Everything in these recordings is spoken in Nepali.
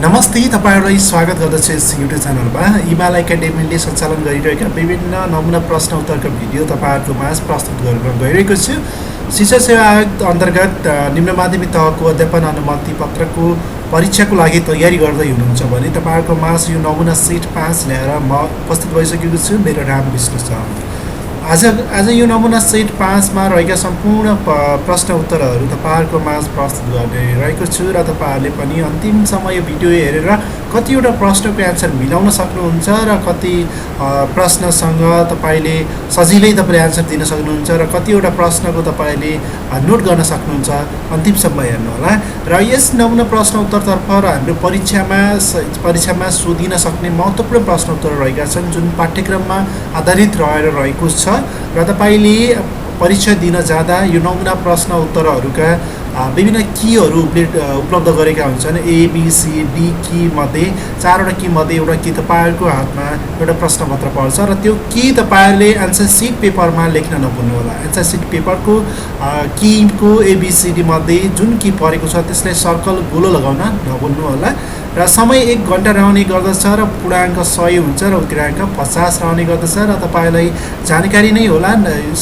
नमस्ते, तपाईँहरूलाई स्वागत गर्दछु यस युट्युब च्यानलमा। हिमाल एकाडेमीले सञ्चालन गरिरहेका विभिन्न नमुना प्रश्न उत्तरका भिडियो तपाईँहरूको माझ प्रस्तुत गर्न गइरहेको छु। शिक्षा सेवा आयोग अन्तर्गत निम्न माध्यमिक तहको अध्यापन अनुमति पत्रको परीक्षाको लागि तयारी गर्दै हुनुहुन्छ भने तपाईँहरूको माझ यो नमुना सेट 5 ल्याएर म उपस्थित भइसकेको छु। मेरो नाम विष्णु छ। आज यो नमुना सेट 5 मा रहेका सम्पूर्ण प्रश्न उत्तरहरू तपाईँहरूको माझ प्रस्तुत गर्ने रहेको छु र तपाईँहरूले पनि अन्तिमसम्म यो भिडियो हेरेर कतिवटा प्रश्नको एन्सर मिलाउन सक्नुहुन्छ र कति प्रश्नसँग तपाईँले सजिलै एन्सर दिन सक्नुहुन्छ र कतिवटा प्रश्नको तपाईँले नोट गर्न सक्नुहुन्छ। अन्तिमसम्म हेर्नुहोला र यस नमुना प्रश्न उत्तरतर्फ हाम्रो परीक्षामा सोधिन सक्ने महत्त्वपूर्ण प्रश्न उत्तर रहेका छन् जुन पाठ्यक्रममा आधारित रहेको छ र तपाईले परीक्षा दिन जाँदा यो नमुना प्रश्न उत्तरहरूका विभिन्न कीहरू उपलब्ध गरेका हुन्छन्। ABCD की मध्ये 4वटा की मध्ये एउटा की तपाईँहरूको हातमा एउटा प्रश्नपत्र पर्छ र त्यो की तपाईँहरूले एन्सर सिट पेपरमा लेख्न नभुल्नुहोला। एन्सर सिट पेपरको कीको ABCD मध्ये जुन की परेको छ त्यसलाई सर्कल गोलो लगाउन नभुल्नुहोला र समय 1 घण्टा रहने गर्दछ र पूर्णाङ्क 100 हुन्छ र उत्तराङ्क 50 रहने गर्दछ र तपाईँलाई जानकारी नै होला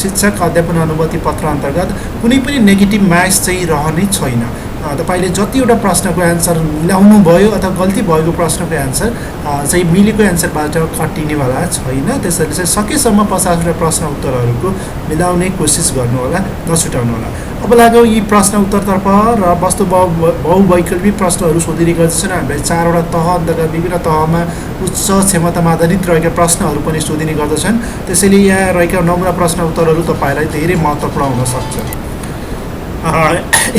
शिक्षक अध्यापन अनुमति पत्र अन्तर्गत कुनै पनि नेगेटिभ मार्क्स चाहिँ रहने छैन। तपाईले जतिवटा प्रश्नको एन्सर मिलाउनु भयो अथवा गल्ती भएको प्रश्नको एन्सर चाहिँ मिलेको एन्सरबाट कटिनेवाला छैन। त्यसैले चाहिँ सकेसम्म 50वटा प्रश्न उत्तरहरूको मिलाउने कोसिस गर्नुहोला, नछुटाउनुहोला। अब लागौँ यी प्रश्न उत्तरतर्फ र वस्तु बहुवैकल्पिक प्रश्नहरू सोधिने गर्दछन्। हामीलाई 4वटा तह अन्तर्गत विभिन्न तहमा उच्च क्षमतामा आधारित रहेका प्रश्नहरू पनि सोधिने गर्दछन्। त्यसैले यहाँ रहेका नमुना प्रश्न उत्तरहरू तपाईँलाई धेरै महत्त्वपूर्ण हुन सक्छ।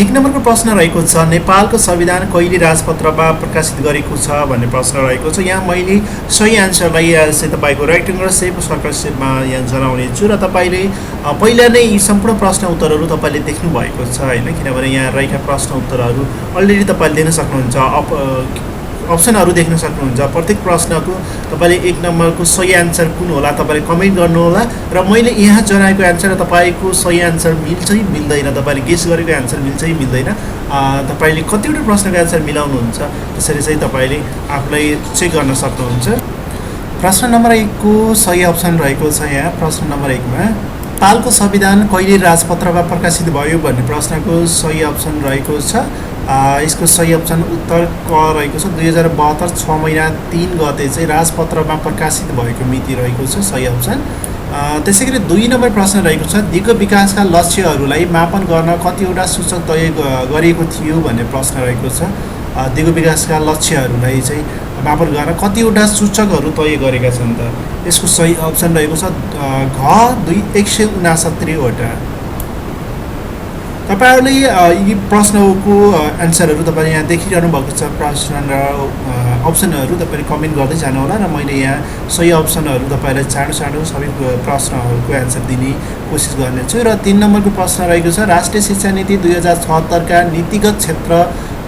1 नम्बरको प्रश्न रहेको छ नेपालको संविधान कहिले राजपत्रमा प्रकाशित गरेको छ भन्ने प्रश्न रहेको छ। यहाँ मैले सही एन्सरलाई चाहिँ तपाईँको रेक्टेङ्गुलर सेप सर्कल सेपमा यहाँ जनाउने छु र तपाईँले पहिला नै यी सम्पूर्ण प्रश्न उत्तरहरू तपाईँले देख्नु भएको छ हैन, किनभने यहाँ रहेका प्रश्न उत्तरहरू अलरेडी तपाईँले देख्न सक्नुहुन्छ। अप्सनहरू देख्न सक्नुहुन्छ। प्रत्येक प्रश्नको तपाईँले 1 नम्बरको सही एन्सर कुन होला तपाईँले कमेन्ट गर्नुहोला र मैले यहाँ जनाएको एन्सर र तपाईँको सही एन्सर मिल्छ कि मिल्दैन, तपाईँले गेस गरेको एन्सर मिल्छ कि मिल्दैन, तपाईँले कतिवटा प्रश्नको एन्सर मिलाउनुहुन्छ त्यसरी चाहिँ तपाईँले आफूलाई चेक गर्न सक्नुहुन्छ। प्रश्न नम्बर 1 को सही अप्सन रहेको छ। यहाँ प्रश्न नम्बर 1 मा नेपालको संविधान कहिले राजपत्रमा प्रकाशित भयो भन्ने प्रश्नको सही अप्सन रहेको छ। यसको सही अप्सन उत्तर क रहेको छ। 2072 6 महिना 3 गते चाहिँ राजपत्रमा प्रकाशित भएको मिति रहेको छ, सही अप्सन। त्यसैगरी 2 नम्बर प्रश्न रहेको छ दिगो विकासका लक्ष्यहरूलाई मापन गर्न कतिवटा सूचक तय गरिएको थियो भन्ने प्रश्न रहेको छ। दिगो विकासका लक्ष्यहरूलाई चाहिँ मापन गर्न कतिवटा सूचकहरू तय गरेका छन् त। यसको सही अप्सन रहेको छ घ 169 वटा। तपाईहरुले यी प्रश्नको एन्सरहरू तपाईले यहाँ देखिरहनु भएको छ। प्रश्न र अप्सनहरू तपाईले कमेन्ट गर्दै जानु होला र मैले यहाँ सही अप्सनहरू तपाईलाई चाँडो सबै प्रश्नहरूको एन्सर दिने कोसिस गर्नेछु। र 3 नम्बरको प्रश्न रहेको छ राष्ट्रिय शिक्षा नीति 2076 का नीतिगत क्षेत्र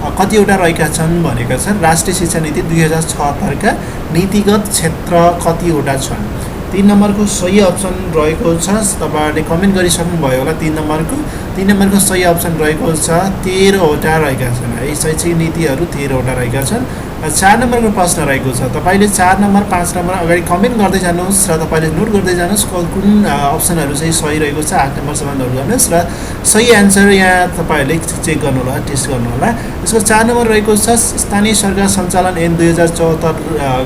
कतिवटा रहेका छन् भनेका छन्। राष्ट्रिय शिक्षा नीति 2076 का नीतिगत क्षेत्र कतिवटा छन्। 3 नम्बरको सही अप्सन रहेको छ। तपाईहरुले कमेन्ट गरिसक्नुभयो होला। 3 नम्बरको सही अप्सन रहेको छ 13 वटा रहेका छन् है। शैक्षिक नीतिहरू 13 वटा रहेका छन्। 4 नम्बरको प्रश्न रहेको छ। तपाईले 4 नम्बर 5 नम्बर अगाडि कमेन्ट गर्दै जानुहोस् र तपाईले नोट गर्दै जानुहोस् कुन अप्सनहरू चाहिँ सही रहेको छ। 8 नम्बरसम्म नोट गर्नुहोस् र सही एन्सर यहाँ तपाईहरुले चेक गर्नु होला, टेस्ट गर्नु होला। यसको 4 नम्बर रहेको छ स्थानीय सरकार सञ्चालन ऐन 2074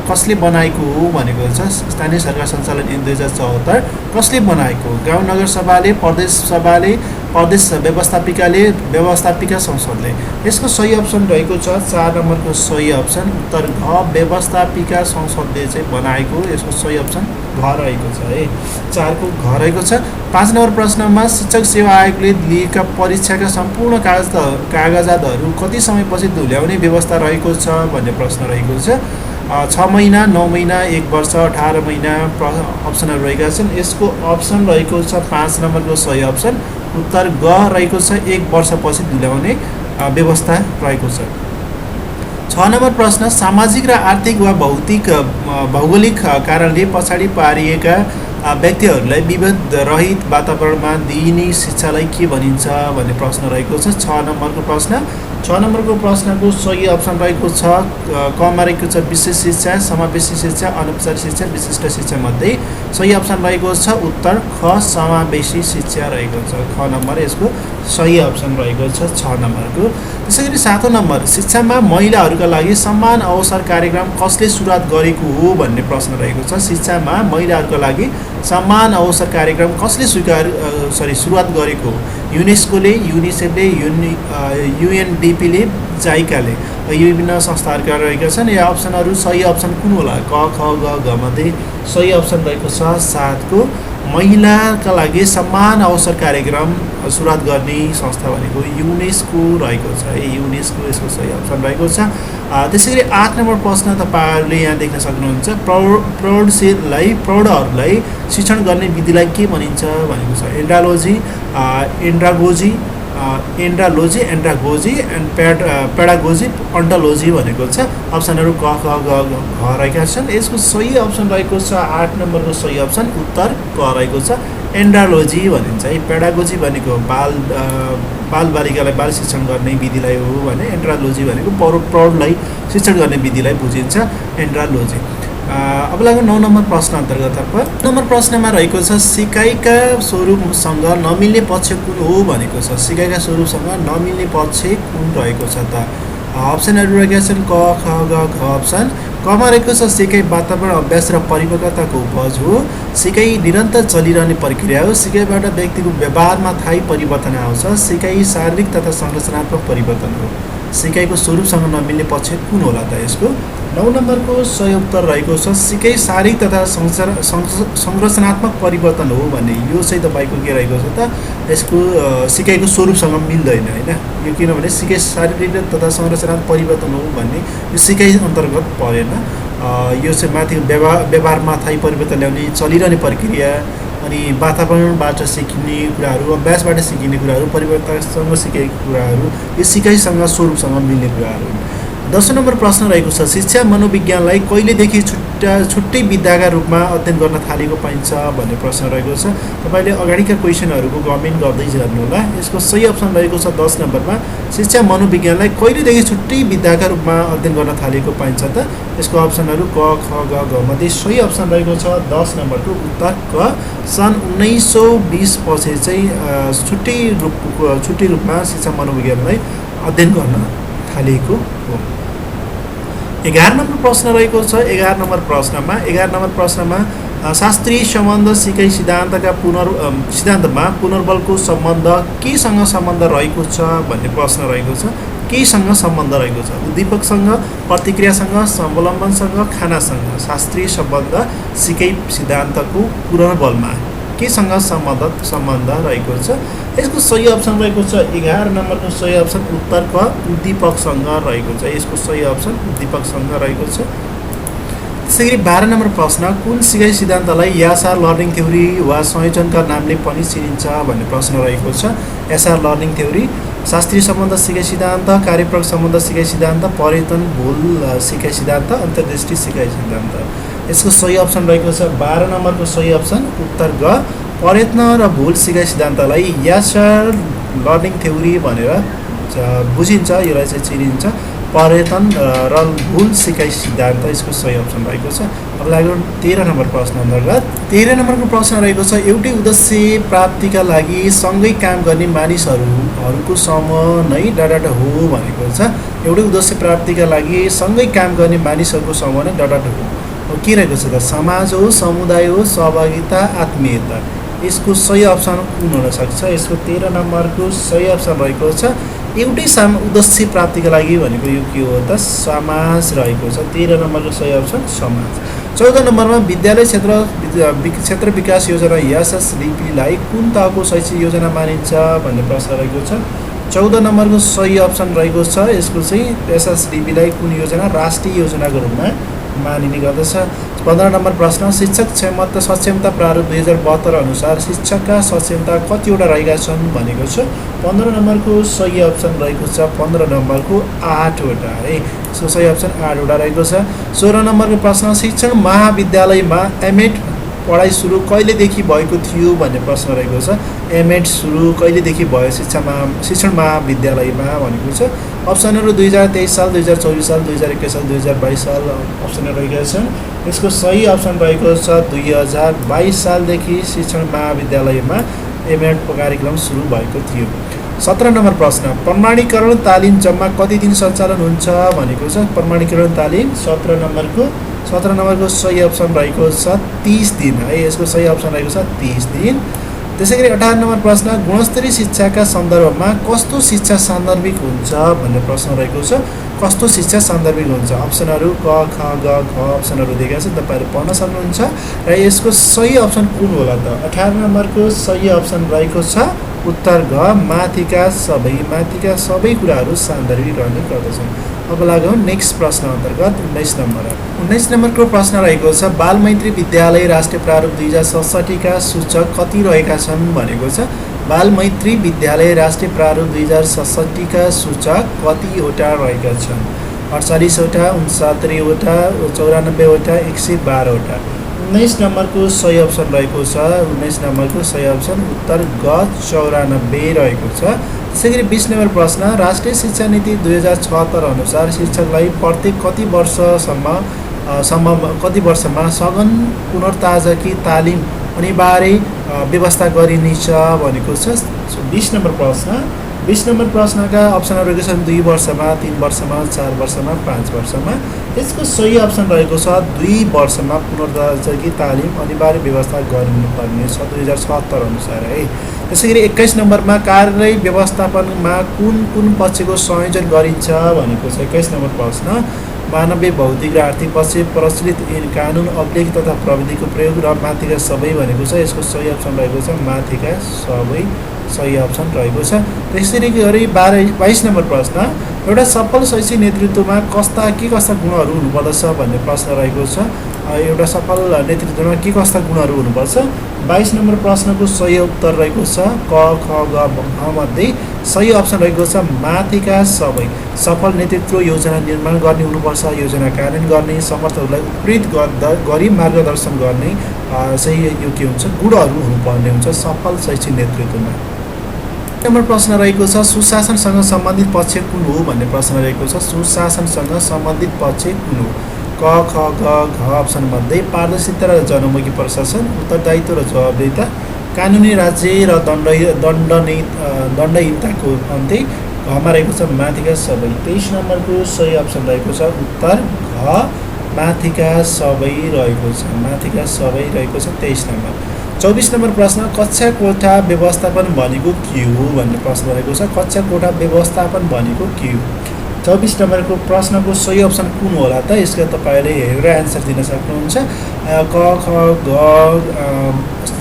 कसले बनाएको हो भनेको छ। स्थानीय सरकार सञ्चालन ऐन 2074 कसले बनाएको? गाउँ नगर सभाले, प्रदेश सभाले, प्रदेश व्यवस्थापिकाले, व्यवस्थापिका संसदले। यसको सही अप्सन रहेको छ 4 नम्बरको सही अप्सन उत्तर घ व्यवस्थापिका संसदले चाहिँ बनाएको। यसको सही अप्सन घ रहेको छ है। 4 को घ रहेको छ। 5 नम्बर प्रश्नमा शिक्षक सेवा आयोगले लिएका परीक्षाका सम्पूर्ण कागजातहरू कति समयपछि धुल्याउने व्यवस्था रहेको छ भन्ने प्रश्न रहेको छ। 6 महिना, 9 महिना, 1 वर्ष, 18 महिना अप्सनहरू रहेका छन्। यसको अप्सन रहेको छ 5 नम्बरको सही अप्सन उत्तर ग रहेको छ 1 वर्षपछि धुल्याउने व्यवस्था रहेको छ। 6 नम्बर प्रश्न सामाजिक र आर्थिक वा भौगोलिक कारणले पछाडि पारिएका व्यक्तिहरूलाई विभेद रहित वातावरणमा दिइने शिक्षालाई के भनिन्छ भन्ने प्रश्न रहेको छ। 6 नम्बरको प्रश्न 6 नम्बरको प्रश्नको सही अप्सन रहेको छ कमा रहेको छ विशेष शिक्षा, समावेशी शिक्षा, अनौपचारिक शिक्षा, विशिष्ट शिक्षा मध्ये सही अप्सन रहेको छ उत्तर ख समावेशी शिक्षा रहेको छ। ख नम्बर यसको सही अप्सन रहेको छ 6 नम्बरको। त्यसैगरी 7औं नम्बर शिक्षामा महिलाहरूका लागि समान अवसर कार्यक्रम कसले सुरुवात गरेको हो भन्ने प्रश्न रहेको छ। शिक्षामा महिलाहरूका लागि समान अवसर कार्यक्रम कसले सुरुवात गरेको हो? युनेस्कोले, युनिसेफले, युएनडिपीले, जाइकाले, यो विभिन्न संस्थाहरूका रहेका छन्। यो अप्सनहरू सही अप्सन कुन होला? क ख ग घ मध्ये सही अप्सन रहेको छ 7 को महिलाका लागि समान अवसर कार्यक्रम सुरुवात गर्ने संस्था भनेको युनेस्को रहेको छ। युनेस्को यसको सही अप्सन रहेको छ। त्यसैगरी 8 नम्बर प्रश्न तपाईहरुले यहाँ देख्न सक्नुहुन्छ। प्रौढहरूलाई शिक्षण गर्ने विधिलाई के भनिन्छ भनेको छ। एन्ड्रागोजी, एन्ड पेडागोजी, अन्टोलोजी भनेको छ। अप्सनहरू क ख ग घ रहेका छन्। यसको सही अप्सन रहेको छ 8 नम्बरको सही अप्सन उत्तर क रहेको छ। एन्ड्रालोजी भनिन्छ। पेडागोजी भनेको बालबालिकालाई बाल शिक्षण गर्ने विधिलाई हो भने एन्ड्रालोजी भनेको प्रौढलाई शिक्षण गर्ने विधिलाई बुझिन्छ एन्ड्रालोजी। अब लागौँ 9 नम्बर प्रश्न अन्तर्गततर्फ। 9 नम्बर प्रश्नमा रहेको छ सिकाइका स्वरूपसँग नमिल्ने पक्ष कुन हो भनेको छ। सिकाइका स्वरूपसँग नमिल्ने पक्ष कुन रहेको छ त? अप्सनहरू रहेका छन् क ख ग घ अप्सन। कमा रहेको छ सिकाइ वातावरण, अभ्यास र परिपक्वताको उपज हो। सिकाइ निरन्तर चलिरहने प्रक्रिया हो। सिकाइबाट व्यक्तिको व्यवहारमा स्थायी परिवर्तन आउँछ। सिकाइ शारीरिक तथा संरचनात्मक परिवर्तन हो। सिकाइको स्वरूपसँग नमिल्ने पक्ष कुन होला त यसको? 9 नम्बरको सही उत्तर रहेको छ सिकाइ शारीरिक तथा संरचनात्मक परिवर्तन हो भन्ने। यो चाहिँ तपाईको के रहेको छ त? यसको सिकाइको स्वरूपसँग मिल्दैन हैन। यो किनभने सिकाइ शारीरिक तथा संरचनात्मक परिवर्तन हो भन्ने यो सिकाइ अन्तर्गत परेन। यो चाहिँ माथि व्यवहारमा स्थायी परिवर्तन ल्याउने चलिरहने प्रक्रिया, अनि वातावरणबाट सिकिने कुराहरू, अभ्यासबाट सिकिने कुराहरू, परिवर्तनसँग सिकेका कुराहरू, यो सिकाइसँग स्वरूपसँग मिल्ने कुराहरू हुन्। 10 नम्बर प्रश्न रहेको छ शिक्षा मनोविज्ञानलाई कहिलेदेखि छुट्टै विधाका रूपमा अध्ययन गर्न थालेको पाइन्छ भन्ने प्रश्न रहेको छ। तपाईले अगाडिका क्वेसनहरूको कमेन्ट गर्दै जानु होला। यसको सही अप्सन रहेको छ 10 नम्बरमा शिक्षा मनोविज्ञानलाई कहिलेदेखि छुट्टै विधाका रूपमा अध्ययन गर्न थालेको पाइन्छ त? यसको अप्सनहरू क ख ग घ मध्ये सही अप्सन रहेको छ 10 नम्बरको उत्तर क। सन् 1920 पछि चाहिँ छुट्टै रूपमा शिक्षा मनोविज्ञानलाई अध्ययन गर्न थालेको हो। 11 नम्बर प्रश्न रहेको छ। 11 नम्बर प्रश्नमा शास्त्रीय सम्बन्ध सिकाइ सिद्धान्तमा पुनर्बलको सम्बन्ध केसँग सम्बन्ध रहेको छ भन्ने प्रश्न रहेको छ। केसँग सम्बन्ध रहेको छ? उद्दीपकसँग, प्रतिक्रियासँग, अवलम्बनसँग, खानासँग। शास्त्रीय सम्बन्ध सिकाइ सिद्धान्तको पुनर्बलमा केसँग सम्बन्ध रहेको छ? यसको सही अप्सन रहेको छ 11 नम्बरको सही अप्सन उत्तर क उद्दीपकसँग रहेको छ। यसको सही अप्सन उद्दीपकसँग रहेको छ। त्यसैगरी 12 नम्बर प्रश्न कुन सिकाइ सिद्धान्तलाई एसआर लर्निङ थ्योरी वा संयोजनका नामले पनि चिनिन्छ भन्ने प्रश्न रहेको छ। एसआर लर्निङ थ्योरी, शास्त्रीय सम्बन्ध सिकाइ सिद्धान्त, कार्यप्रयोग सम्बन्ध सिकाइ सिद्धान्त, पर्यटन भूल सिकाइ सिद्धान्त, अन्तर्दृष्टि सिकाइ सिद्धान्त। यसको सही अप्सन रहेको छ 12 नम्बरको सही अप्सन उत्तर ग। पर्यटन र भूल सिकाइ सिद्धान्तलाई एसआर लर्निङ थ्योरी भनेर बुझिन्छ, यसलाई चाहिँ चिनिन्छ पर्यटन र भूल सिकाइ सिद्धान्त। यसको सही अप्सन रहेको छ। अब लाग्यो 13 नम्बर प्रश्न अन्तर्गत। 13 नम्बरको प्रश्न रहेको छ एउटै उद्देश्य प्राप्तिका लागि सँगै काम गर्ने मानिसहरूको समूह नै डट हो भनेको छ। एउटै उद्देश्य प्राप्तिका लागि सँगै काम गर्ने मानिसहरूको समूह नै डट हो। के रहेको छ त? समाज हो, समुदाय हो, सहभागिता, आत्मीयता। यसको सही अप्सन कुन हुन सक्छ? यसको 13 नम्बरको सही अप्सन रहेको छ एउटै उद्देश्य प्राप्तिका लागि भनेको यो के हो त? समाज रहेको छ। 13 नम्बरको सही अप्सन समाज। 14 नम्बरमा विद्यालय क्षेत्र विकास योजना एसएसडिपीलाई कुन तहको शैक्षिक योजना मानिन्छ भन्ने प्रश्न रहेको छ। 14 नम्बरको सही अप्सन रहेको छ यसको चाहिँ एसएसडिपीलाई कुन योजना? राष्ट्रिय योजनाको रूपमा मानिने गर्दछ। 15 नम्बर प्रश्न शिक्षक सक्षमता प्रारूप 2072 अनुसार शिक्षकका सक्षमता कतिवटा रहेका छन् भनेको छ। 15 नम्बरको सही अप्सन रहेको छ 15 नम्बरको 8 वटा है। सो सही अप्सन 8 वटा रहेको छ। 16 नम्बरको प्रश्न शिक्षण महाविद्यालयमा एमएड पढाइ सुरु कहिलेदेखि भएको थियो भन्ने प्रश्न रहेको छ। एमएड सुरु कहिलेदेखि भयो शिक्षण महाविद्यालयमा भनेको छ। अप्सनहरू 2023 साल, 2024 साल, 2021 साल, 2022 साल अप्सनहरू रहेका छन्। यसको सही अप्सन रहेको छ 2022 सालदेखि शिक्षण महाविद्यालयमा एमएड कार्यक्रम सुरु भएको थियो। 17 नम्बर प्रश्न, प्रमाणीकरण तालिम जम्मा कति दिन सञ्चालन हुन्छ भनेको छ। प्रमाणीकरण तालिम 17 नम्बरको सही अप्सन रहेको छ 30 दिन है। यसको सही अप्सन रहेको छ 30 दिन। त्यसैगरी 18 नम्बर प्रश्न, गुणस्तरीय शिक्षाका सन्दर्भमा कस्तो शिक्षा सान्दर्भिक हुन्छ भन्ने प्रश्न रहेको छ। कस्तो शिक्षा सान्दर्भिक हुन्छ? अप्सनहरू क, ख, ग, घ अप्सनहरू दिएका छन्, तपाईँहरू पढ्न सक्नुहुन्छ। र यसको सही अप्सन कुन होला त? 18 नम्बरको सही अप्सन रहेको छ उत्तर घ, माथिका सबै कुराहरू सान्दर्भिक रहने गर्दछन्। अब लागौँ नेक्स्ट प्रश्न अन्तर्गत 19 नम्बरको प्रश्न रहेको छ, बालमैत्री विद्यालय राष्ट्रिय प्रारूप 2067 का सूचक कति रहेका छन् भनेको छ। बालमैत्री विद्यालय राष्ट्रिय प्रारूप 2067 का सूचक कतिवटा रहेका छन्? 48 वटा, 69 वटा, 94 वटा, 112 वटा। 19 नम्बरको सही अप्सन रहेको छ 19 नम्बरको सही अप्सन उत्तर ग 94 रहेको छ। त्यसैगरी 20 नम्बर प्रश्न, राष्ट्रिय शिक्षा नीति 2076 अनुसार शिक्षकलाई प्रत्येक कति वर्षमा सघन पुनर्ताजगी तालिम अनिवार्य व्यवस्था गरिनेछ भनेको छ। 20 नम्बर प्रश्न 20 नम्बर प्रश्नका अप्सनहरू रहेको छन् 2 वर्षमा, 3 वर्षमा, 4 वर्षमा, 5 वर्षमा। यसको सही अप्सन रहेको छ 2 वर्षमा पुनर्ताजगी तालिम अनिवार्य व्यवस्था गर्नुपर्ने छ 2076 अनुसार है। त्यसैगरी 21 नम्बरमा कार्यालय व्यवस्थापनमा कुन पक्षको संयोजन गरिन्छ भनेको छ। 21 नम्बर प्रश्न, मानवीय, भौतिक र आर्थिक पक्ष, प्रचलित कानुन, अभिलेख तथा प्रविधिको प्रयोग र माथिका सबै भनेको छ। यसको सही अप्सन रहेको छ माथिका सबै सही अप्सन रहेको छ। त्यसरी गरी 22 नम्बर प्रश्न, एउटा सफल शैक्षिक नेतृत्वमा के कस्ता गुणहरू हुनुपर्दछ भन्ने प्रश्न रहेको छ। एउटा सफल नेतृत्वमा के कस्ता गुणहरू हुनुपर्छ? 22 नम्बर प्रश्नको सही उत्तर रहेको छ क, ख, ग मध्ये सही अप्सन रहेको छ माथिका सबै। सफल नेतृत्व योजना निर्माण गर्ने हुनुपर्छ, योजना कार्यान्वयन गर्ने, समर्थहरूलाई उत्प्रेरित गरी मार्गदर्शन गर्ने चाहिँ यो के हुन्छ गुणहरू हुनुपर्ने हुन्छ सफल शैक्षिक नेतृत्वमा। नम्बर प्रश्न रहेको छ, सुशासनसँग सम्बन्धित पक्ष कुन हो भन्ने प्रश्न रहेको छ। सुशासनसँग सम्बन्धित पक्ष कुन हो? क, ख, ग, घ अप्सन मध्ये पारदर्शिता र जनमुखी प्रशासन, उत्तरदायित्व र जवाबदेहिता, कानुनी राज्य र दण्डहीनताको अन्त्य घमा रहेको छ माथिका सबै। 23 नम्बरको सही अप्सन रहेको छ उत्तर घ माथिका सबै रहेको छ। माथिका सबै रहेको छ 23 नम्बर। 24 नम्बर प्रश्न, कक्षा कोठा व्यवस्थापन भनेको के हो भन्ने प्रश्न रहेको छ। कक्षा कोठा व्यवस्थापन भनेको के हो? 24 नम्बरको प्रश्नको सही अप्सन कुन होला त? यसका तपाईँले हेरेर एन्सर दिन सक्नुहुन्छ। क, ख, ग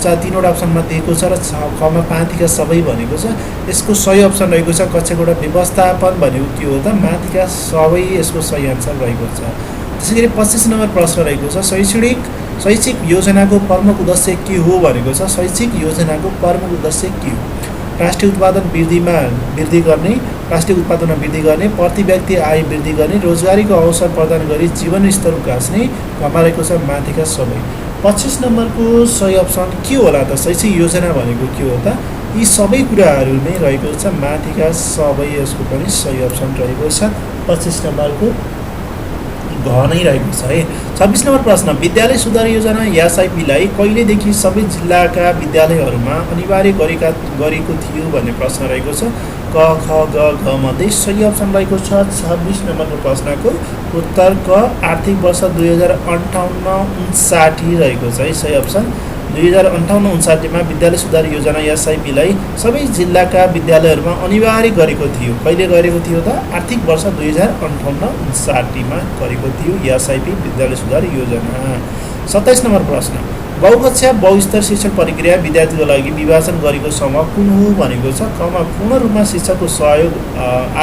तीनवटा अप्सनमा दिएको छ र खमा माथिका सबै भनेको छ। यसको सही अप्सन रहेको छ कक्षा कोठा व्यवस्थापन भनेको के हो त? माथिका सबै यसको सही एन्सर रहेको छ। त्यसैगरी 25 नम्बर प्रश्न रहेको छ, शैक्षिक योजनाको प्रमुख उद्देश्य के हो भनेको छ। शैक्षिक योजनाको प्रमुख उद्देश्य के हो? राष्ट्रिय उत्पादनमा वृद्धि गर्ने, प्रति व्यक्ति आय वृद्धि गर्ने, रोजगारीको अवसर प्रदान गरी जीवन स्तर उकास्ने घमा रहेको छ माथिका सबै। 25 नम्बरको सही अप्सन के होला त? शैक्षिक योजना भनेको के हो त? यी सबै कुराहरू नै रहेको छ माथिका सबै। यसको पनि सही अप्सन रहेको छ 25 नम्बरको घ नै रहेको छ है। 26 नम्बर प्रश्न, विद्यालय सुधार योजना एसआइपीलाई कहिलेदेखि सबै जिल्लाका विद्यालयहरूमा अनिवार्य गरेको थियो भन्ने प्रश्न रहेको छ। क, ख, ग, घ मध्ये सही अप्सन रहेको छ 26 नम्बरको प्रश्नको उत्तर क आर्थिक वर्ष 2058-59 रहेको छ है सही अप्सन। 2058-59 विद्यालय सुधार योजना एसआइपीलाई सबै जिल्लाका विद्यालयहरूमा अनिवार्य गरेको थियो। कहिले गरेको थियो त? आर्थिक वर्ष 2058-59 गरेको थियो एसआइपी विद्यालय सुधार योजना। 27 नम्बर प्रश्न, बहुकक्षा बहुस्तर शिक्षण प्रक्रिया विद्यार्थीको लागि विभाजन गरेको समूह कुन हो भनेको छ। कमा पूर्ण रूपमा शिक्षकको सहयोग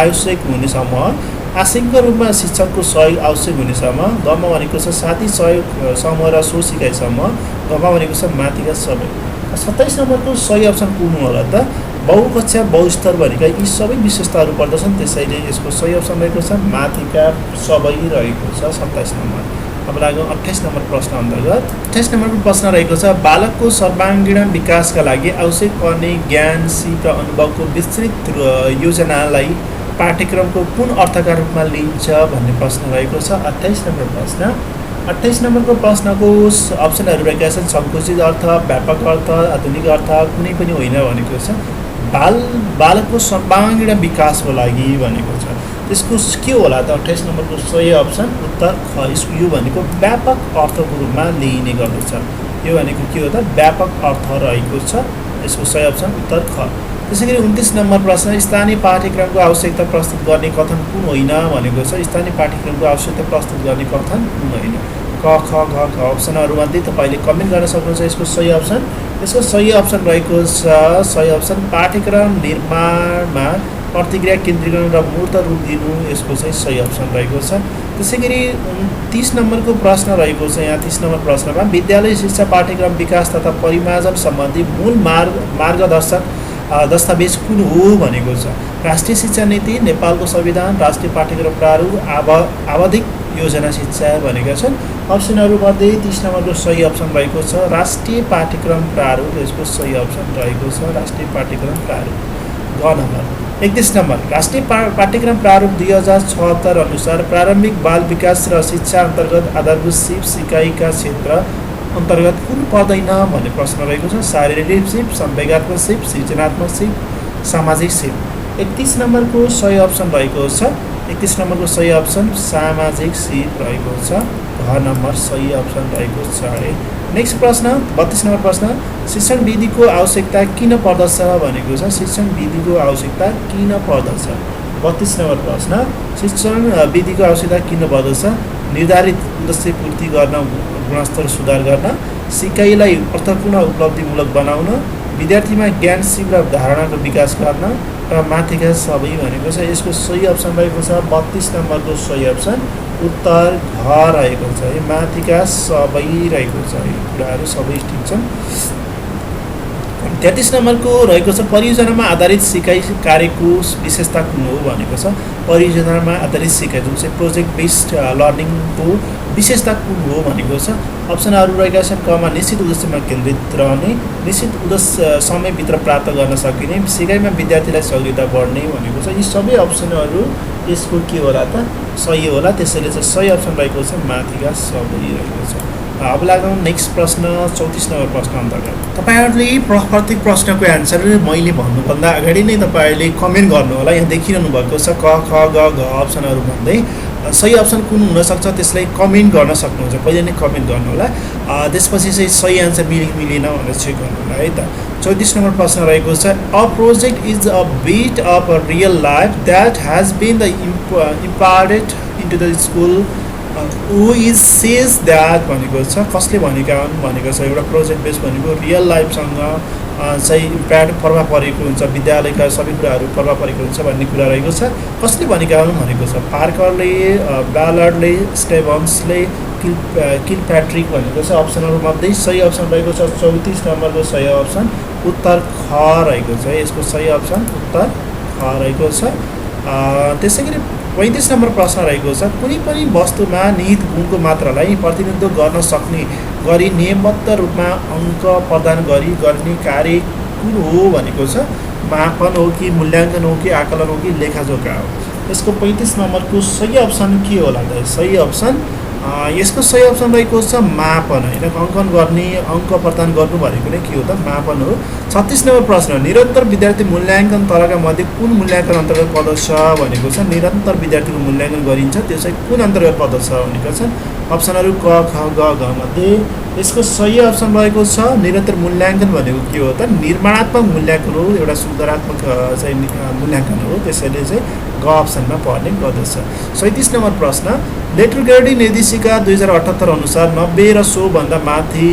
आवश्यक हुने समूह, आंशिक रूपमा शिक्षकको सहयोग आवश्यक हुने समूह, गमा भनेको छ साथी सहयोग समूह र सो सिकाइ समूह, गमा भनेको छ माथिका सबै। 27 नम्बरको सही अप्सन कुन होला त? बहुकक्षा बहुस्तर भनेका यी सबै विशेषताहरू पर्दछन्, त्यसैले यसको सही अप्सन रहेको छ माथिका सबै रहेको छ 27 नम्बर। अब लागौँ 28 नम्बर प्रश्न अन्तर्गत। 28 नम्बरको प्रश्न रहेको छ बालकको सर्वाङ्गीण विकासका लागि आवश्यक पर्ने ज्ञान, सिप र अनुभवको विस्तृत योजनालाई पाठ्यक्रमको कुन अर्थका रूपमा लिइन्छ भन्ने प्रश्न रहेको छ। 28 नम्बर प्रश्न। 28 नम्बरको प्रश्नको अप्सनहरू रहेका छन् सङ्कुचित अर्थ, व्यापक अर्थ, आधुनिक अर्थ, कुनै पनि होइन भनेको छ। बालकको सर्वाङ्गीण विकासको लागि भनेको छ, त्यसको के होला त 28 नम्बरको सही अप्सन उत्तर ख। यो भनेको व्यापक अर्थको रूपमा लिइने गर्दछ। यो भनेको के हो त व्यापक अर्थ रहेको छ। यसको सही अप्सन उत्तर ख। त्यसै गरी 29 नम्बर प्रश्न स्थानीय पाठ्यक्रमको आवश्यकता प्रस्तुत गर्ने कथन कुन होइन भनेको छ। स्थानीय पाठ्यक्रमको आवश्यकता प्रस्तुत गर्ने कथन कुन होइन। क ख घ घ अप्सनहरूमध्ये तपाईँले कमेन्ट गर्न सक्नुहुन्छ यसको सही अप्सन। यसको सही अप्सन रहेको छ सही अप्सन पाठ्यक्रम निर्माणमा प्रतिक्रिया केन्द्रीकरण र मूर्त रूप दिनु, यसको चाहिँ सही अप्सन रहेको छ। त्यसै गरी 30 नम्बरको प्रश्न रहेको छ। यहाँ 30 नम्बर प्रश्नमा विद्यालय शिक्षा पाठ्यक्रम विकास तथा परिमार्जन सम्बन्धी मूल मार्गदर्शक दस्तावेज कुन हो भनेको छ। राष्ट्रिय शिक्षा नीति, नेपालको संविधान, राष्ट्रिय पाठ्यक्रम प्रारूप, आवधिक योजना शिक्षा भनेका छन्। अप्सनहरूमध्ये 30 नम्बरको सही अप्सन रहेको छ राष्ट्रिय पाठ्यक्रम प्रारूप। यसको सही अप्सन रहेको छ राष्ट्रिय पाठ्यक्रम प्रारूप। ग नम्बर। 31 नम्बर राष्ट्रिय पाठ्यक्रम प्रारूप 2076 अनुसार प्रारम्भिक बाल विकास र शिक्षा अन्तर्गत आधारभूत सिप सिकाइका क्षेत्र अन्तर्गत कुन पर्दैन भन्ने प्रश्न रहेको छ। शारीरिक सिप, संवेगात्मक सिप, सृजनात्मक सिप, सामाजिक सिप। 31 नम्बरको सही अप्सन रहेको छ 31 नम्बरको सही अप्सन सामाजिक सिप रहेको छ। घ नम्बर सही अप्सन रहेको छ है। नेक्स्ट प्रश्न 32 नम्बर प्रश्न शिक्षण विधिको आवश्यकता किन पर्दछ भनेको छ। शिक्षण विधिको आवश्यकता किन पर्दछ। 32 नम्बर प्रश्न शिक्षण विधिको आवश्यकता किन पर्दछ। निर्धारित उद्देश्य पूर्ति गर्न, गुणस्तर सुधार गर्न, सिकाइलाई अर्थपूर्ण उपलब्धिमूलक बनाउन, विद्यार्थीमा ज्ञान, सिप र धारणाको विकास गर्न र माथिका सबै भनेको छ। यसको सही अप्सन रहेको छ 32 नम्बरको सही अप्सन उत्तर घ रहेको छ। यो माथिका सबै रहेको छ, यो कुराहरू सबै ठिक छन्। 33 नम्बरको रहेको छ परियोजनामा आधारित सिकाइ कार्यको विशेषता कुन हो भनेको छ। परियोजनामा आधारित सिकाइ जुन चाहिँ प्रोजेक्ट बेस्ड लर्निङको विशेषता कुन हो भनेको छ। अप्सनहरू रहेका छन् कमा निश्चित उद्देश्यमा केन्द्रित रहने, निश्चित उद्देश्य समयभित्र प्राप्त गर्न सकिने, सिकाइमा विद्यार्थीलाई सहयोगिता बढ्ने भनेको छ। यी सबै अप्सनहरू यसको के होला त सही होला। त्यसैले चाहिँ सही अप्सन रहेको छ माथिका सबै रहेको छ। अब लागौँ नेक्स्ट प्रश्न 34 नम्बर प्रश्न अन्तर्गत। तपाईँहरूले प्रत्येक प्रश्नको एन्सर मैले भन्नुभन्दा अगाडि नै तपाईँहरूले कमेन्ट गर्नु होला। यहाँ देखिरहनु भएको छ क ख ग घ अप्सनहरू भन्दै सही अप्सन कुन हुनसक्छ त्यसलाई कमेन्ट गर्न सक्नुहुन्छ। पहिले नै कमेन्ट गर्नु होला। त्यसपछि चाहिँ सही एन्सर मिलेन भनेर चेक गर्नु होला है त। 34 नम्बर प्रश्न रहेको छ a project is a bit of a real life that has been the imparted into the school who is says that भनेको छ। कसले भनेका हुन् भनेको छ। एउटा प्रोजेक्ट बेस भनेको रियल लाइफसँग चाहिँ इम्प्याक्ट प्रभाव परेको हुन्छ, विद्यालयका सबै कुराहरू प्रभाव परेको हुन्छ भन्ने कुरा रहेको छ। कसले भनेका हुन् भनेको छ। पार्करले, ब्यालर्डले, स्टेभन्सले, किलप्याट्रिक भनेको छ। अप्सनहरूमध्ये सही अप्सन रहेको छ 34 नम्बरको सही अप्सन उत्तर ख रहेको छ। यसको सही अप्सन उत्तर ख रहेको छ। त्यसै गरी 35 नम्बर प्रश्न रहेको छ कुनै पनि वस्तुमा निहित गुणको मात्रालाई प्रतिनिधित्व गर्न सक्ने गरी नियमबद्ध रूपमा अङ्क प्रदान गर्ने कार्य कुन हो भनेको छ। मापन हो कि मूल्याङ्कन हो कि आकलन हो कि लेखाजोखा हो। यसको 35 नम्बरको सही अप्सन के होला त। सही अप्सन यसको सही अप्सन रहेको छ मापन होइन। अङ्कन गर्ने, अङ्क प्रदान गर्नु भनेको नै के हो त मापन हो। 36 नम्बर प्रश्न निरन्तर विद्यार्थी मूल्याङ्कन तहका मध्ये कुन मूल्याङ्कन अन्तर्गत पर्दछ भनेको छ। निरन्तर विद्यार्थीको मूल्याङ्कन गरिन्छ त्यो चाहिँ कुन अन्तर्गत पर्दछ भनेको छ। अप्सनहरू क ख ग घ मध्ये यसको सही अप्सन रहेको छ निरन्तर मूल्याङ्कन भनेको के हो त निर्माणात्मक मूल्याङ्कन हो, एउटा सुधारात्मक चाहिँ मूल्याङ्कन हो। त्यसैले चाहिँ ग अप्सनमा पर्ने गर्दछ। 37 नम्बर प्रश्न लेटर ग्रेडिङ निर्देशिका 2078 अनुसार 90 र 100 माथि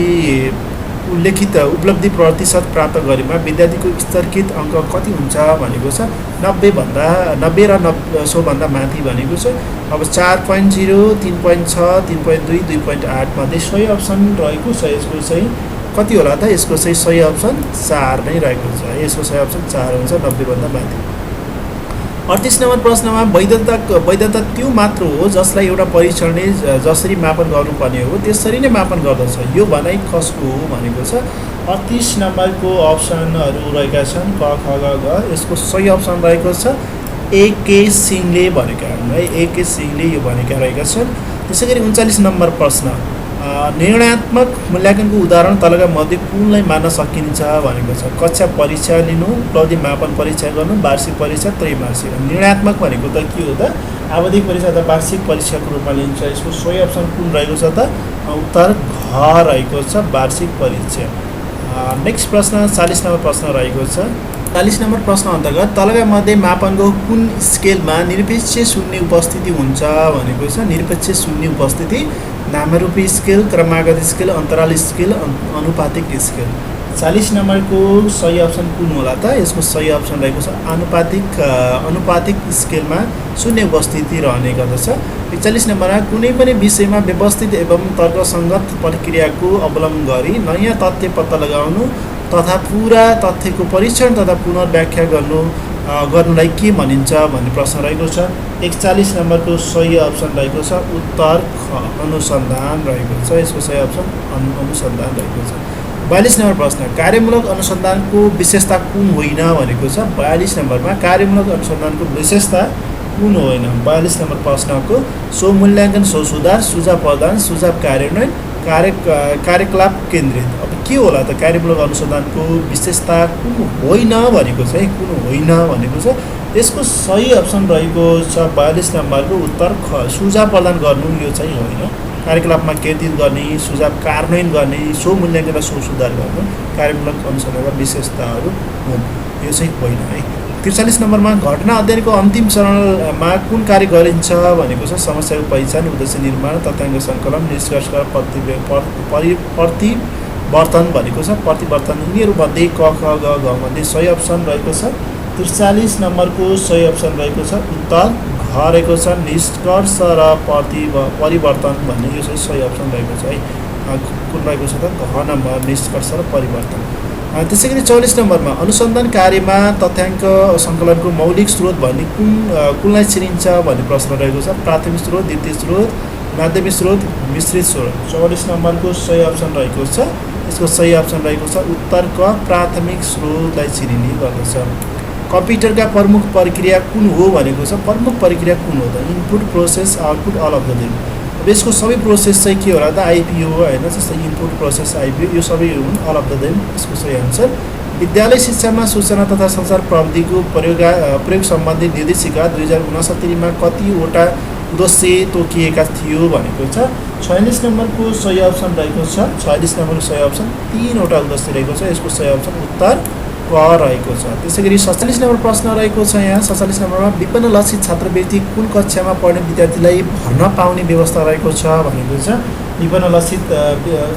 उल्लेखित उपलब्धि प्रतिशत प्राप्त गरेमा विद्यार्थीको स्तरकृत अङ्क कति हुन्छ भनेको छ। 90 र 100 माथि भनेको छ। अब 4.0, 3.6, 3.2, 2.8 मध्ये सही अप्सन रहेको छ। यसको चाहिँ कति होला त। यसको चाहिँ सही अप्सन 4 नै रहेको छ। यसको सही अप्सन 4 हुन्छ 90 माथि। 38 नम्बर प्रश्नमा वैधता त्यो मात्र हो जसलाई एउटा परीक्षणले जसरी मापन गर्नुपर्ने हो त्यसरी नै मापन गर्दछ, यो भनाइ कसको हो भनेको छ। 38 नम्बरको अप्सनहरू रहेका छन् क ख ग घ। यसको सही अप्सन रहेको छ एके सिंहले भनेका हुन् है, एके सिंहले यो भनेका रहेका छन्। त्यसै गरी 39 नम्बर प्रश्न निर्णयात्मक मूल्याङ्कनको उदाहरण तलका मध्ये कुनलाई मान्न सकिन्छ भनेको छ। कक्षा परीक्षा लिनु, उपलब्धि मापन परीक्षा गर्नु, वार्षिक परीक्षा, त्रैमासिक। निर्णयात्मक भनेको त के हो त, आवधिक परीक्षा अथवा वार्षिक परीक्षाको रूपमा लिन्छ। यसको सही अप्सन कुन रहेको छ त, उत्तर घ रहेको छ, वार्षिक परीक्षा। नेक्स्ट प्रश्न 40 नम्बर प्रश्न रहेको छ। 40 नम्बर प्रश्न अन्तर्गत तलका मध्ये मापनको कुन स्केलमा निरपेक्ष शून्य उपस्थिति हुन्छ भनेको छ। निरपेक्ष शून्य उपस्थिति नामरूपी स्केल, क्रमागत स्केल, अन्तराल स्केल, अनुपातिक स्केल। 40 नम्बरको सही अप्सन कुन होला त, यसको सही अप्सन रहेको छ अनुपातिक स्केलमा शून्य उपस्थिति रहने गर्दछ। 41 नम्बरमा कुनै पनि विषयमा व्यवस्थित एवं तर्कसङ्गत प्रक्रियाको अवलम्बन गरी नयाँ तथ्य पत्ता लगाउनु तथा पुरा तथ्यको परीक्षण तथा पुनर्व्याख्या गर्नुलाई के भनिन्छ भन्ने प्रश्न रहेको छ। 41 नम्बरको सही अप्सन रहेको छ उत्तर ख, अनुसन्धान रहेको छ। यसको सही अप्सन अनुसन्धान रहेको छ। 42 नम्बर प्रश्न कार्यमूलक अनुसन्धानको विशेषता कुन होइन भनेको छ। 42 नम्बरमा कार्यमूलक अनुसन्धानको विशेषता कुन होइन। 42 नम्बर प्रश्नको स्वमूल्याङ्कन, स्वसुधार, सुझाव प्रदान, सुझाव कार्यान्वयन, कार्यकलाप केन्द्रित। अब के होला त कार्यमूलक अनुसन्धानको विशेषता कुन होइन भनेको छ, कुन होइन भनेको छ। यसको सही अप्सन रहेको छ 42 नम्बरको उत्तर ख, सुझाव प्रदान गर्नु यो चाहिँ होइन। कार्यकलापमा केन्द्रित गर्ने, सुझाव कार्यान्वयन गर्ने, स्वमूल्याङ्कन र स्वसुधार गर्नु कार्यमूलक अनुसन्धानका विशेषताहरू हुन्, यो चाहिँ होइन है। 43 नम्बरमा घटना अध्ययनको अन्तिम चरणमा कुन कार्य गरिन्छ भनेको छ। समस्याको पहिचान, उद्देश्य निर्माण, तथ्याङ्क सङ्कलन, निष्कर्ष प्रतिवर्तन भनेको छ। प्रतिवर्तन यिनीहरूमध्ये क ख ग घ मध्ये सही अप्सन रहेको छ। 43 नम्बरको सही अप्सन रहेको छ उत्तर घ रहेको छ, निष्कर्ष र परिवर्तन भन्ने यो चाहिँ सही अप्सन रहेको छ है। कुन रहेको छ त, घ नम्बर निष्कर्ष र परिवर्तन। त्यसै गरी 44 नम्बरमा अनुसन्धान कार्यमा तथ्याङ्क सङ्कलनको मौलिक स्रोत भन्ने कुनलाई चिनिन्छ भन्ने प्रश्न रहेको छ। प्राथमिक स्रोत, द्वितीय स्रोत, माध्यमिक स्रोत, मिश्रित स्रोत। 44 नम्बरको सही अप्सन रहेको छ, यसको सही अप्सन रहेको छ उत्तर क, प्राथमिक स्रोतलाई चिनिने गर्दछ। कम्प्युटरका प्रमुख प्रक्रिया कुन हो भनेको छ। प्रमुख प्रक्रिया कुन हो त, input, process, output, all of the them. अब यसको सबै प्रोसेस चाहिँ के होला त, आइपिओ होइन, जस्तै इनपुट, प्रोसेस, आइपिओ यो सबै हुन्, अल अफ द देम यसको सही आन्सर। विद्यालय शिक्षामा सूचना तथा सञ्चार प्रविधिको प्रयोग सम्बन्धी निर्देशिका 2069मा कतिवटा उद्देश्य तोकिएका थियो भनेको छ। 46 नम्बरको सही अप्सन रहेको छ, 46 नम्बरको सही अप्सन 3वटा उद्देश्य रहेको छ। यसको सही अप्सन उत्तर क रहेको छ। त्यसै गरी 47 नम्बर प्रश्न रहेको छ यहाँ। 47 नम्बरमा विपन्न लक्षित छात्रवृत्ति कुन कक्षामा पढ्ने विद्यार्थीलाई भर्न पाउने व्यवस्था रहेको छ भनेको छ। विपन्न लक्षित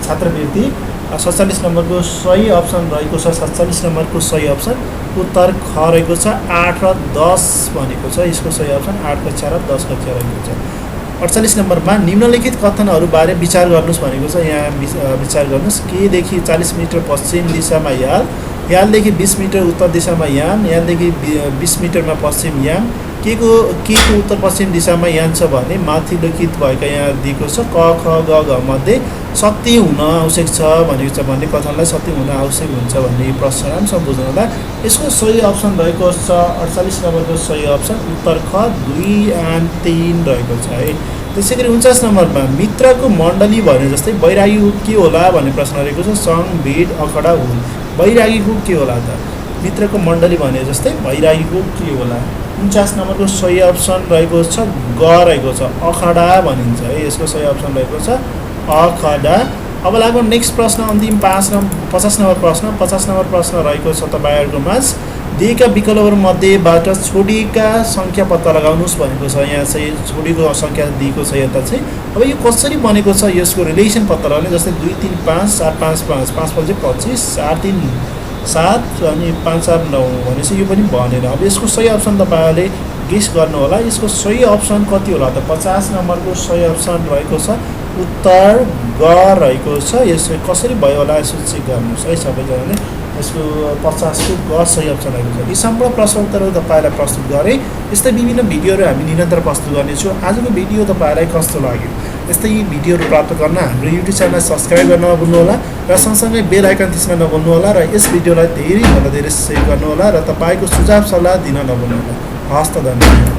छात्रवृत्ति 47 नम्बरको सही अप्सन रहेको छ। 47 नम्बरको सही अप्सन उत्तर ख रहेको छ, 8 र 10 भनेको छ। यसको सही अप्सन 8 कक्षा र 10 कक्षा रहेको छ। 48 नम्बरमा निम्नलिखित कथनहरूबारे विचार गर्नुहोस् भनेको छ। यहाँ विचार गर्नुहोस्। केदेखि 40 मिटर पश्चिम दिशामा यालदेखि 20 मिटर उत्तर दिशामा यानदेखि 20 मिटरमा पश्चिम यान, के को उत्तर पश्चिम दिशामा यान छ भने माथि लिखित भएका यहाँ दिएको छ। क ख ग घ मध्ये सत्य हुन आवश्यक छ भनेको छ, भन्ने कथनलाई सत्य हुन आवश्यक हुन्छ भन्ने प्रश्न राम्रोसँग बुझ्नुहोला। यसको सही अप्सन रहेको छ 48 नम्बरको सही अप्सन उत्तर ख, 2 और 3 रहेको छ है। त्यसै गरी 49 नम्बरमा मित्रको मण्डली भने जस्तै बैरागी के होला भन्ने प्रश्न रहेको छ। सङ्घ, भिड, अखडा, हुल। बैरागीको के होला त, मित्रको मण्डली भने जस्तै बैरागीको के होला। 49 नम्बरको सही अप्सन रहेको छ ग रहेको छ, अखडा भनिन्छ है। यसको सही अप्सन रहेको छ अखडा। अब लागौँ नेक्स्ट प्रश्न, अन्तिम 50 नम्बर प्रश्न। 50 नम्बर प्रश्न रहेको छ तपाईँहरूको माझ दिएका विकल्पहरूमध्येबाट छोडीका सङ्ख्या पत्ता लगाउनुहोस् भनेको छ। यहाँ चाहिँ छोडीको सङ्ख्या दिएको छ यता चाहिँ। अब यो कसरी बनेको छ यसको रिलेसन पत्ता लगाउने, जस्तै 2 3 5 4 5 5 5 5 25 4 3 7 अनि 5 4 9 भनेपछि यो पनि बनेन। अब यसको सही अप्सन तपाईँहरूले गेस गर्नु होला। यसको सही अप्सन कति होला त, 50 नम्बरको सही अप्सन रहेको छ उत्तर ग रहेको छ। यसो कसरी भयो होला यसो चेक गर्नुहोस् है सबैजनाले। यसको 50 को ग सही अप्सन आएको छ। यी सम्पूर्ण प्रश्न उत्तरहरू तपाईँलाई प्रस्तुत गरेँ। यस्तै विभिन्न भिडियोहरू हामी निरन्तर प्रस्तुत गर्नेछौँ। आजको भिडियो तपाईँलाई कस्तो लाग्यो? यस्तै भिडियोहरू प्राप्त गर्न हाम्रो युट्युब च्यानललाई सब्सक्राइब गर्न नभुल्नुहोला र सँगसँगै बेल आइकन थिच्न नभुल्नुहोला र यस भिडियोलाई धेरैभन्दा धेरै सेयर गर्नुहोला र तपाईँको सुझाव सल्लाह दिन नभुल्नुहोला। हस्त, धन्यवाद।